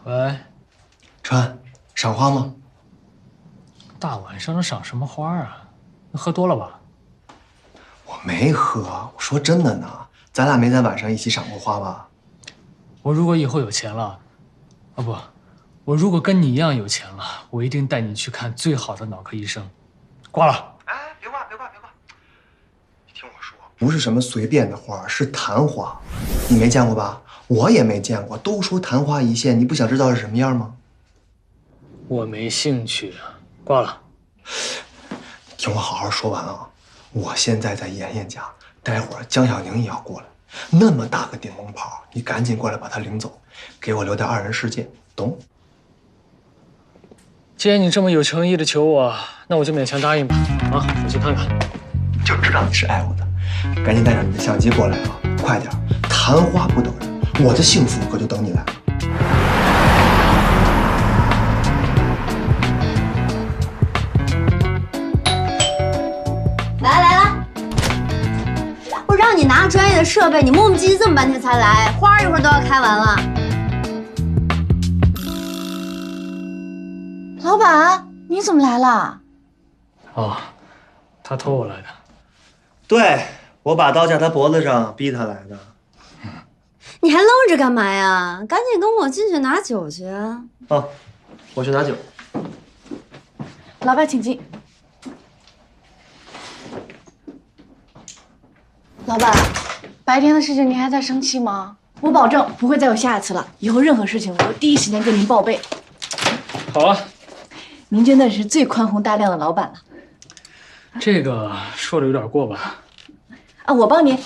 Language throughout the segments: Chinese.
喂，川，赏花吗？大晚上的赏什么花啊？你喝多了吧？我没喝，我说真的呢。咱俩没在晚上一起赏过花吧？我如果以后有钱了，啊不，我如果跟你一样有钱了，我一定带你去看最好的脑科医生。挂了。哎，别挂！你听我说，不是什么随便的花，是昙花。你没见过吧？我也没见过。都说昙花一现，你不想知道是什么样吗？我没兴趣。挂了。听我好好说完啊！我现在在妍妍家，待会儿江小宁也要过来，那么大个顶龙袍，你赶紧过来把她领走，给我留点二人世界，懂？既然你这么有诚意的求我，那我就勉强答应吧。啊，我去看看。就知道你是爱我的，赶紧带上你的相机过来啊！快点，昙花不等人，我的幸福可就等你来。来，我让你拿专业的设备，你磨磨唧唧这么半天才来，花一会儿都要开完了。老板，你怎么来了？哦，他托我来的。对，我把刀架他脖子上，逼他来的。你还愣着干嘛呀？赶紧跟我进去拿酒去啊！哦，我去拿酒。老板，请进。老板，白天的事情您还在生气吗？我保证不会再有下一次了。以后任何事情我都第一时间跟您报备。好啊，您真的是最宽宏大量的老板了。这个说的有点过吧？啊，我帮您。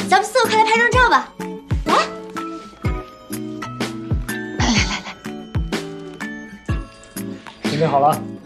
咱们四个快来拍张照吧！准备好了。